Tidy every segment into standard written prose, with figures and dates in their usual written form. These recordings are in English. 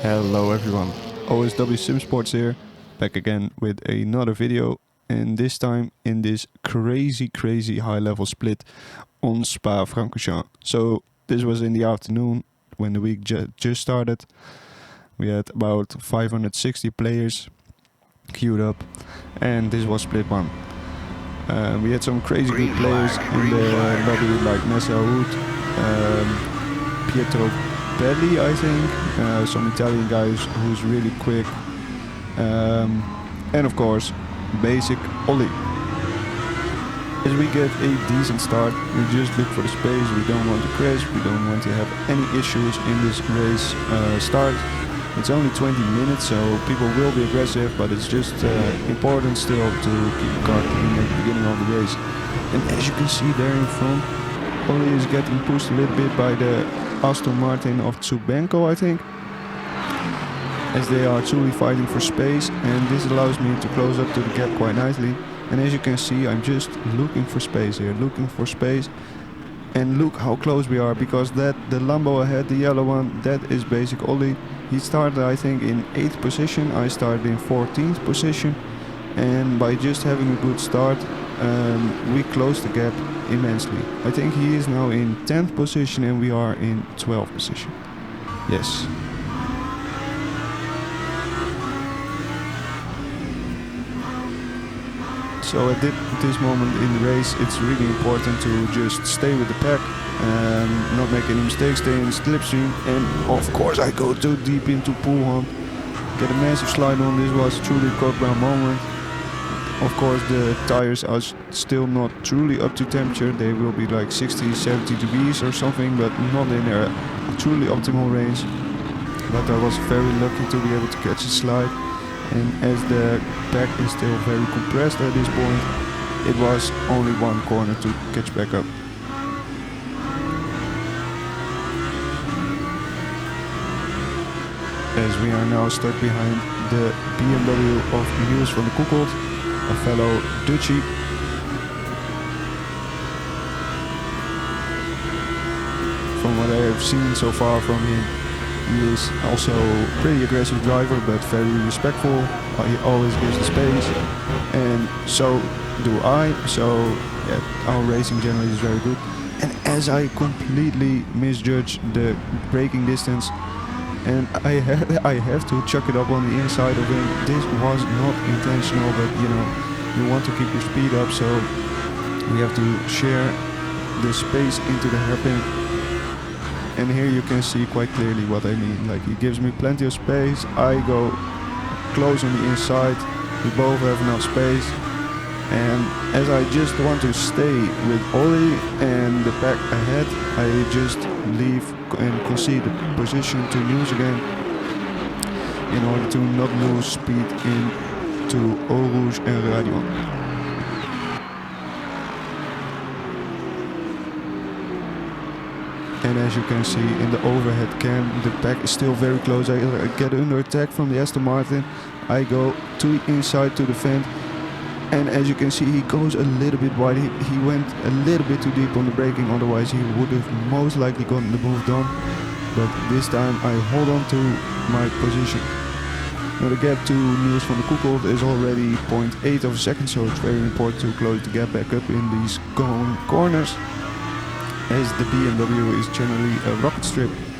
Hello everyone, OSW-Sim-Sports here, back again with another video, and this time in this crazy high level split on Spa-Francorchamps. So this was in the afternoon when the week just started. We had about 560 players queued up, and this was split 1. We had some crazy good players in the lobby like Nessa Hood, Pietro Belli, I think, some Italian guys who's really quick, and of course basic Ollie. As we get a decent start, we just look for the space, we don't want to crash, we don't want to have any issues in this race start. It's only 20 minutes, so people will be aggressive, but it's just important still to keep the car clean at the beginning of the race. And as you can see there in front, Ollie is getting pushed a little bit by the Aston Martin of Tsubenko, I think, as they are truly fighting for space, and this allows me to close up to the gap quite nicely. And as you can see, I'm just looking for space here, and look how close we are, because the Lambo ahead, the yellow one, that is basic Ollie. He started, I think, in 8th position, I started in 14th position, and by just having a good start, we closed the gap immensely. I think he is now in 10th position and we are in 12th position. Yes. So at this moment in the race, it's really important to just stay with the pack, not make any mistakes, stay in slipstream, and of course I go too deep into pool hunt, get a massive slide on. This was truly a cockdown moment. Of course the tires are still not truly up to temperature, they will be like 60-70 degrees or something, but not in their truly optimal range. But I was very lucky to be able to catch a slide, and as the pack is still very compressed at this point, it was only one corner to catch back up. As we are now stuck behind the BMW of Niels van der Koekold, a fellow Dutchie. From what I have seen so far from him, he is also a pretty aggressive driver, but very respectful. He always gives the space, and so do I. So yeah, our racing generally is very good. And as I completely misjudged the braking distance, and I have to chuck it up on the inside of him. This was not intentional, but you know, you want to keep your speed up, so we have to share the space into the hairpin. And here you can see quite clearly what I mean. Like, he gives me plenty of space, I go close on the inside, we both have enough space. And as I just want to stay with Ollie and the pack ahead, I just leave and concede the position to Niels again, in order to not lose speed into Eau Rouge and Radio. And as you can see in the overhead cam, the pack is still very close. I get under attack from the Aston Martin, I go to the inside to the vent. And as you can see, he goes a little bit wide. He went a little bit too deep on the braking, otherwise he would have most likely gotten the move done. But this time I hold on to my position. Now the gap to Niels van der Koekold is already 0.8 of a second, so it's very important to close the gap back up in these corners, as the BMW is generally a rocket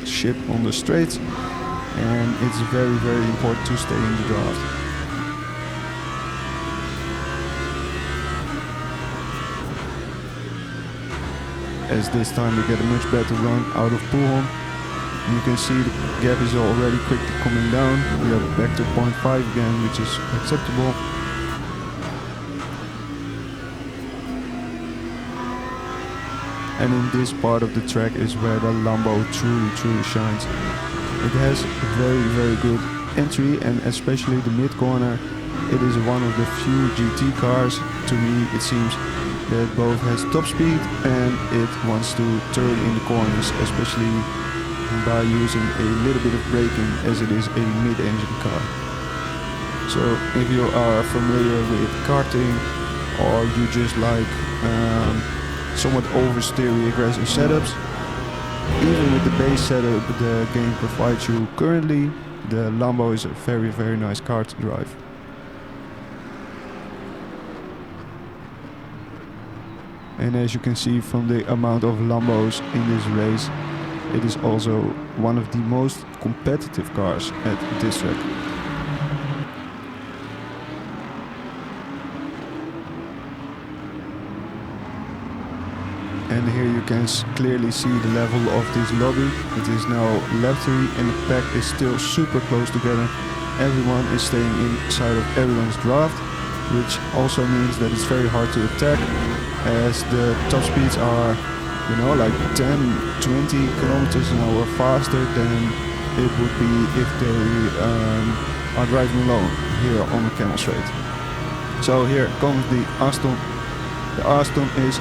ship on the straights, and it's very important to stay in the draft. As this time we get a much better run out of Poolholm. You can see the gap is already quickly coming down. We are back to 0.5 again, which is acceptable. And in this part of the track is where the Lambo truly shines. It has very good entry, and especially the mid corner. It is one of the few GT cars, to me it seems, that both has top speed and it wants to turn in the corners, especially by using a little bit of braking, as it is a mid-engine car. So if you are familiar with karting, or you just like somewhat oversteery aggressive setups, even with the base setup the game provides you currently, the Lambo is a very nice car to drive. And as you can see from the amount of Lambos in this race, it is also one of the most competitive cars at this track. And here you can clearly see the level of this lobby. It is now lap 3 and the pack is still super close together. Everyone is staying inside of everyone's draft, which also means that it's very hard to attack, as the top speeds are, you know, like 10-20 kilometers an hour faster than it would be if they are driving alone here on the Camel Straight. So here comes the Aston. The Aston is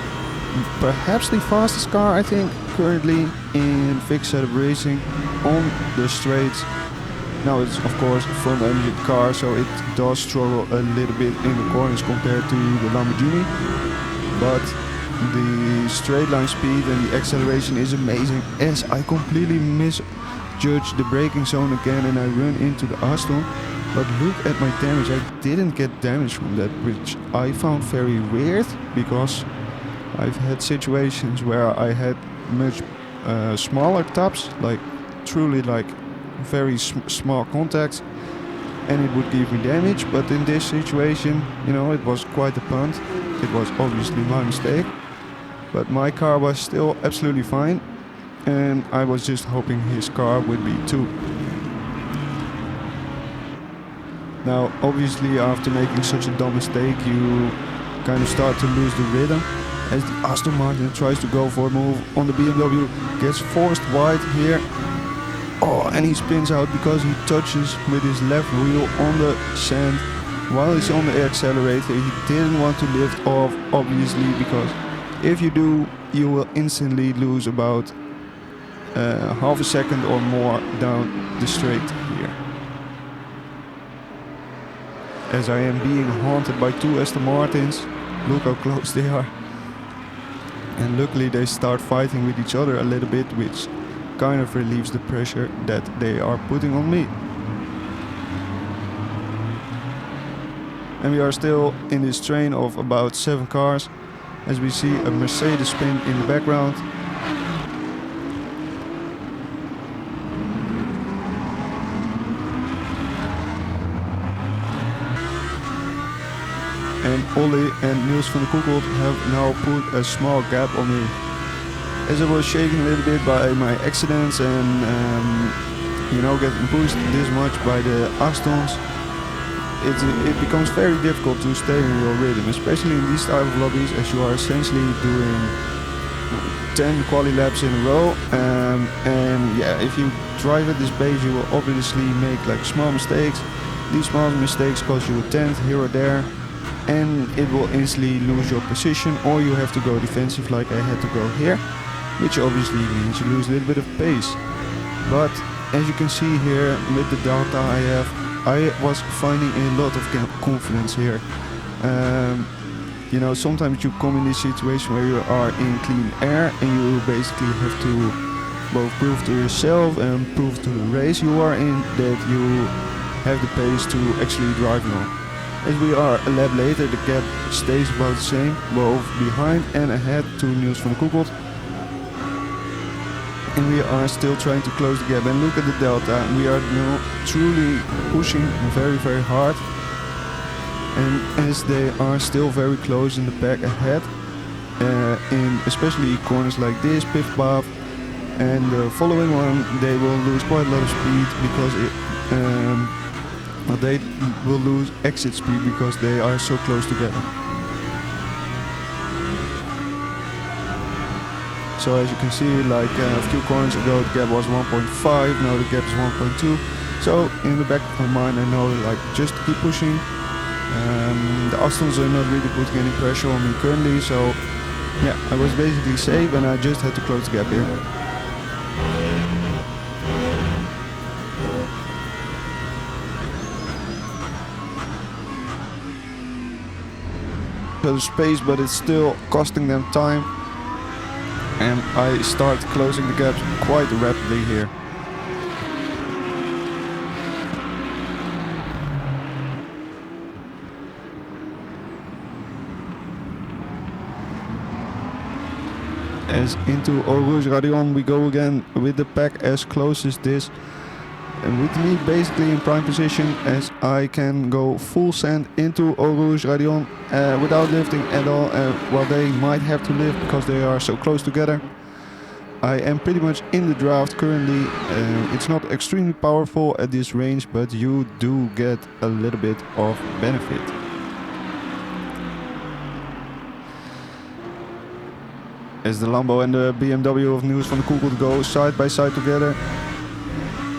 perhaps the fastest car, I think, currently in fixed setup racing on the straights. Now it's of course a front engine car, so it does struggle a little bit in the corners compared to the Lamborghini, but the straight line speed and the acceleration is amazing, as I completely misjudged the braking zone again and I run into the Aston. But look at my damage, I didn't get damage from that, which I found very weird, because I've had situations where I had much smaller tops, like truly like very small contacts, and it would give me damage. But in this situation, you know, it was quite a punt. It was obviously my mistake, but my car was still absolutely fine, and I was just hoping his car would be too. Now obviously after making such a dumb mistake, you kind of start to lose the rhythm, as the Aston Martin tries to go for a move on the BMW, gets forced wide here. Oh, and he spins out because he touches with his left wheel on the sand while he's on the accelerator. He didn't want to lift off, obviously, because if you do, you will instantly lose about half a second or more down the straight here. As I am being haunted by two Aston Martins, look how close they are. And luckily they start fighting with each other a little bit, which kind of relieves the pressure that they are putting on me. And we are still in this train of about 7 cars, as we see a Mercedes spin in the background. And Ollie and Niels van der Koekel have now put a small gap on me. As I was shaken a little bit by my accidents and you know, getting pushed this much by the Astons, it becomes very difficult to stay in your rhythm, especially in these type of lobbies, as you are essentially doing 10 quali laps in a row. And yeah, if you drive at this pace, you will obviously make like small mistakes. These small mistakes cost you a tenth here or there, and it will instantly lose your position, or you have to go defensive like I had to go here, which obviously means you lose a little bit of pace. But as you can see here with the data I was finding a lot of confidence here. You know, sometimes you come in this situation where you are in clean air and you basically have to both prove to yourself and prove to the race you are in that you have the pace to actually drive along. As we are a lap later, the gap stays about the same, both behind and ahead to Niels van der Koekel. And we are still trying to close the gap, and look at the delta. We are now truly pushing very hard, and as they are still very close in the pack ahead, in especially corners like this, Piff Pav, and the following one, they will lose quite a lot of speed because they will lose exit speed because they are so close together. So as you can see, like a few corners ago the gap was 1.5, now the gap is 1.2. So in the back of my mind I know, like, just keep pushing. The Astons are not really putting any pressure on me currently, so yeah, I was basically safe and I just had to close the gap here. The space, but it's still costing them time, and I start closing the gaps quite rapidly here. As into Eau Rouge Radion we go again with the pack as close as this. And with me basically in prime position, as I can go full send into Eau Rouge Radion without lifting at all, while they might have to lift because they are so close together. I am pretty much in the draft currently. It's not extremely powerful at this range, but you do get a little bit of benefit. As the Lambo and the BMW of Niels van der Koekel go side by side together.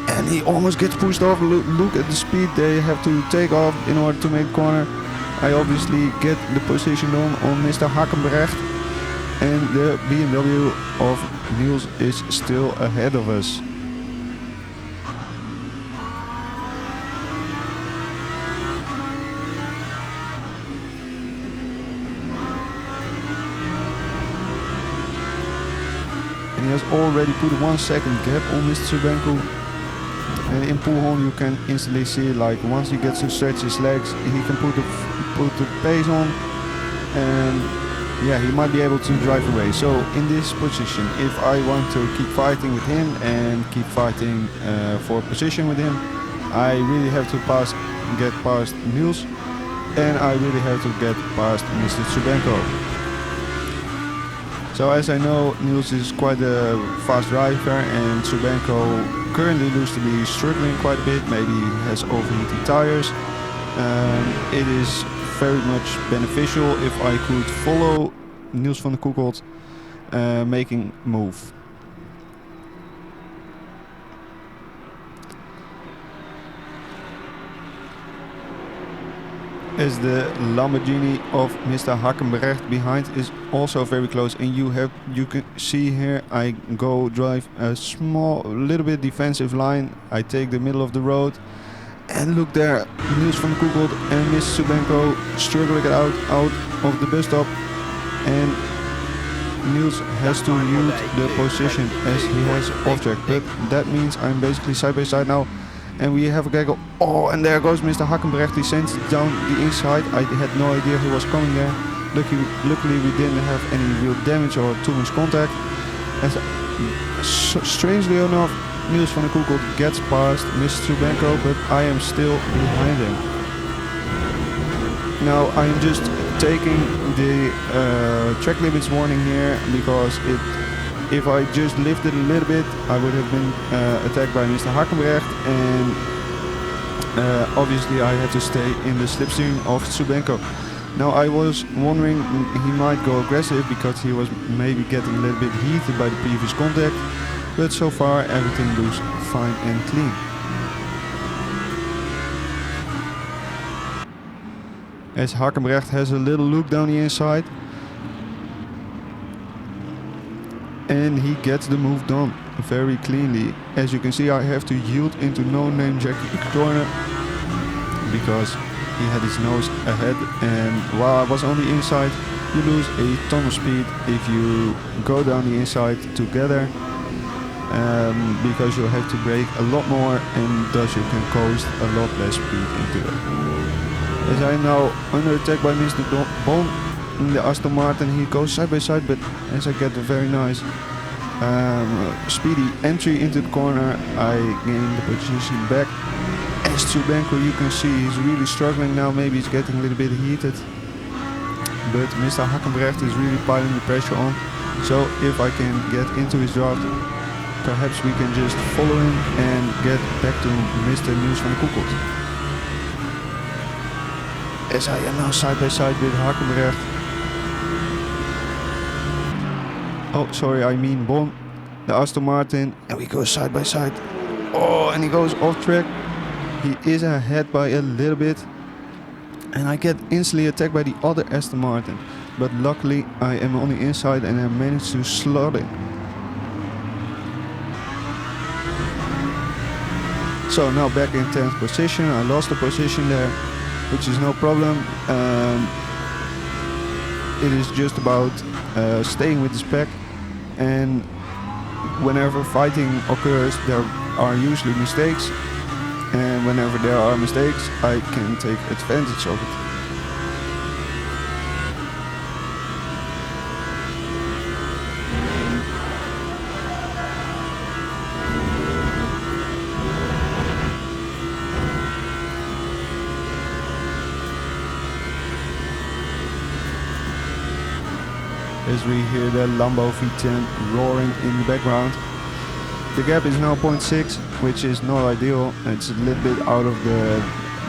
And he almost gets pushed off. Look at the speed they have to take off in order to make the corner. I obviously get the position on Mr. Hakenbrecht. And the BMW of Niels is still ahead of us. And he has already put a 1 second gap on Mr. Subenko. And in Poelholm you can instantly see, like, once he gets to stretch his legs, he can put the pace on, and yeah, he might be able to drive away. So in this position, if I want to keep fighting with him and keep fighting for position with him, I really have to get past Niels, and I really have to get past Mr. Subenko. So as I know, Niels is quite a fast driver, and Subenko currently looks to be struggling quite a bit. Maybe he has overheating tires. It is very much beneficial if I could follow Niels van der Koekel making move. As the Lamborghini of Mr. Hakenbrecht behind is also very close, and you can see here I go drive a little bit defensive line. I take the middle of the road, and look there, Niels van der Koekel and Mr. Subenko struggling out of the bus stop, and Niels has to use the position as he has off track, but that means I'm basically side by side now. And we have a gaggle. Oh, and there goes Mr. Hakenbrecht. He sends it down the inside. I had no idea he was coming there. Luckily we didn't have any real damage or too much contact. And strangely enough, Niels van der Koekel gets past Mr. Subenko, but I am still behind him. Now I am just taking the track limits warning here, because if I just lifted a little bit, I would have been attacked by Mr. Hakenbrecht, and obviously I had to stay in the slipstream of Subenko. Now I was wondering he might go aggressive because he was maybe getting a little bit heated by the previous contact, but so far everything looks fine and clean. As Hakenbrecht has a little look down the inside, and he gets the move done very cleanly. As you can see, I have to yield into no-name Jackie corner because he had his nose ahead, and while I was on the inside, you lose a ton of speed if you go down the inside together, because you have to brake a lot more, and thus you can coast a lot less speed into it. As I am now under attack by Mr. Bon in the Aston Martin, he goes side by side, but as I get a very nice speedy entry into the corner, I gain the position back. As Subenko, you can see he's really struggling now. Maybe he's getting a little bit heated, but Mr. Hakenbrecht is really piling the pressure on. So if I can get into his draft, perhaps we can just follow him and get back to Mr. Niels van der Koekel. As I am now side by side with Hakenbrecht. Oh, sorry, I mean Bon, the Aston Martin, and we go side by side. Oh, and he goes off track. He is ahead by a little bit, and I get instantly attacked by the other Aston Martin. But luckily, I am on the inside and I managed to slot it. So now back in 10th position. I lost the position there, which is no problem. It is just about staying with the spec, and whenever fighting occurs there are usually mistakes, and whenever there are mistakes I can take advantage of it. as we hear the Lambo V10 roaring in the background. The gap is now 0.6, which is not ideal. It's a little bit out of the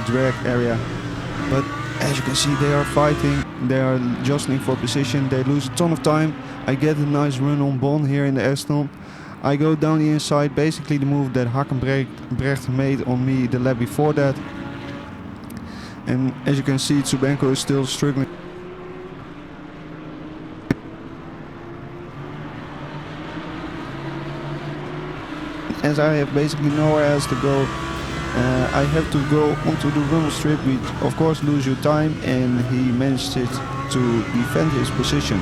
drag area, but as you can see, they are fighting, they are jostling for position, they lose a ton of time. I get a nice run on Bon here in the Aston. I go down the inside, basically the move that Hakenbrecht made on me the lap before that. And as you can see, Tsubenko is still struggling. As I have basically nowhere else to go, I have to go onto the rumble strip, which of course lose you time, and he managed it to defend his position.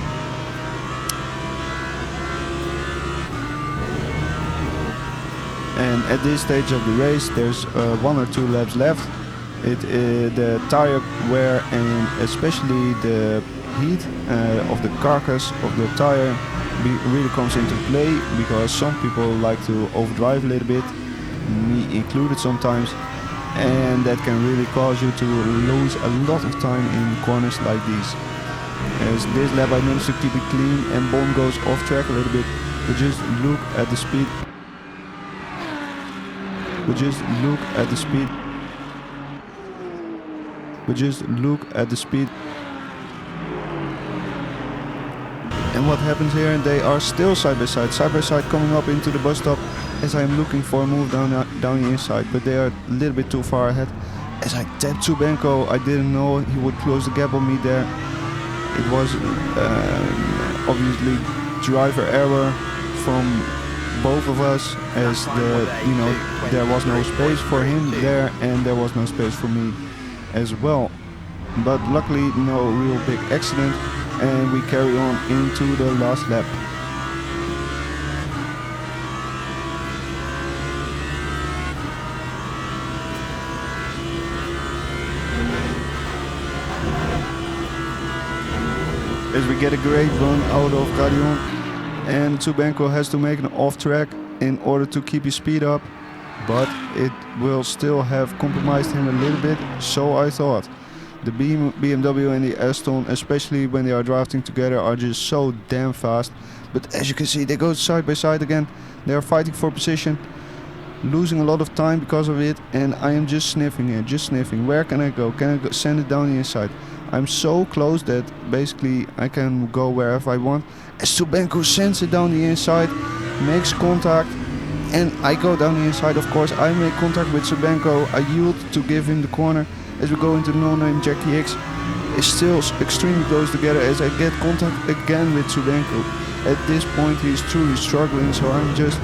And at this stage of the race, there's 1 or 2 laps left. The tire wear and especially the heat of the carcass of the tire really comes into play, because some people like to overdrive a little bit, me included sometimes, and that can really cause you to lose a lot of time in corners like these. As this lap I managed to keep it clean and Bon goes off track a little bit, but just look at the speed. But just look at the speed. But just look at the speed. And what happens here? They are still side by side coming up into the bus stop as I am looking for a move down the inside, but they are a little bit too far ahead. As I tapped Tsubenko, I didn't know he would close the gap on me there. It was obviously driver error from both of us, as there was no space for him there and there was no space for me as well. But luckily no real big accident, and we carry on into the last lap. As we get a great run out of Radion, and Tsubenko has to make an off track in order to keep his speed up, but it will still have compromised him a little bit, so I thought. The BMW and the Aston, especially when they are drafting together, are just so damn fast. But as you can see, they go side by side again. They are fighting for position, losing a lot of time because of it, and I am just sniffing it, just sniffing. Where can I go? Can I go send it down the inside? I'm so close that basically I can go wherever I want. As Tsubenko sends it down the inside, makes contact, and I go down the inside. Of course, I make contact with Tsubenko. I yield to give him the corner. As we go into no-name, Jackie X is still extremely close together as I get contact again with Tsubenko. At this point he is truly struggling, so I'm just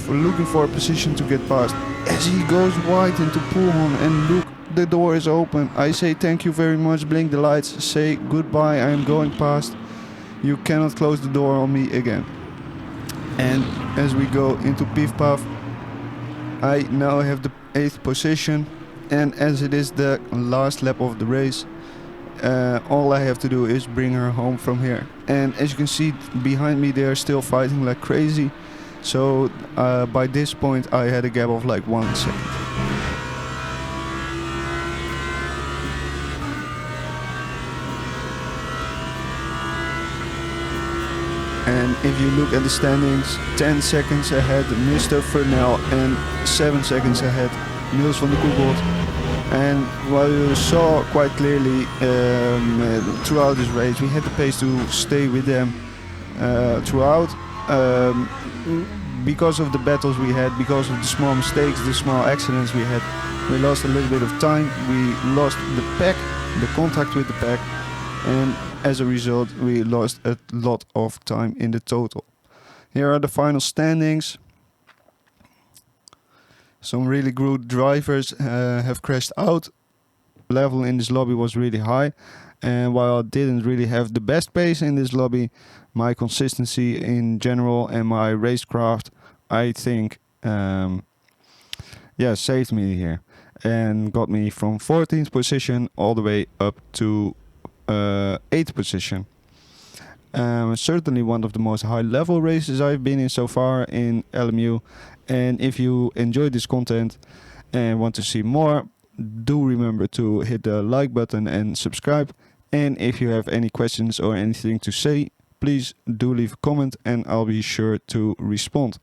looking for a position to get past. As he goes wide into Poolhorn, and look, the door is open. I say thank you very much, blink the lights, say goodbye, I am going past. You cannot close the door on me again. And as we go into Piff Puff, I now have the 8th position. And as it is the last lap of the race, all I have to do is bring her home from here. And as you can see behind me, they are still fighting like crazy. So by this point I had a gap of like 1 second. And if you look at the standings, 10 seconds ahead Mr. Fernell, and 7 seconds ahead Niels van der Koevoort. And while you saw quite clearly throughout this race, we had the pace to stay with them throughout. Because of the battles we had, because of the small mistakes, the small accidents we had, we lost a little bit of time. We lost the pack, the contact with the pack, and as a result we lost a lot of time in the total. Here are the final standings. Some really good drivers have crashed out. Level in this lobby was really high, and while I didn't really have the best pace in this lobby, my consistency in general and my racecraft, I think, saved me here and got me from 14th position all the way up to 8th position. Certainly one of the most high level races I've been in so far in LMU. And if you enjoyed this content and want to see more, do remember to hit the like button and subscribe. And if you have any questions or anything to say, please do leave a comment and I'll be sure to respond.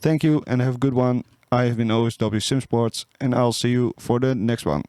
Thank you and have a good one. I have been OSW-Sim-Sports and I'll see you for the next one.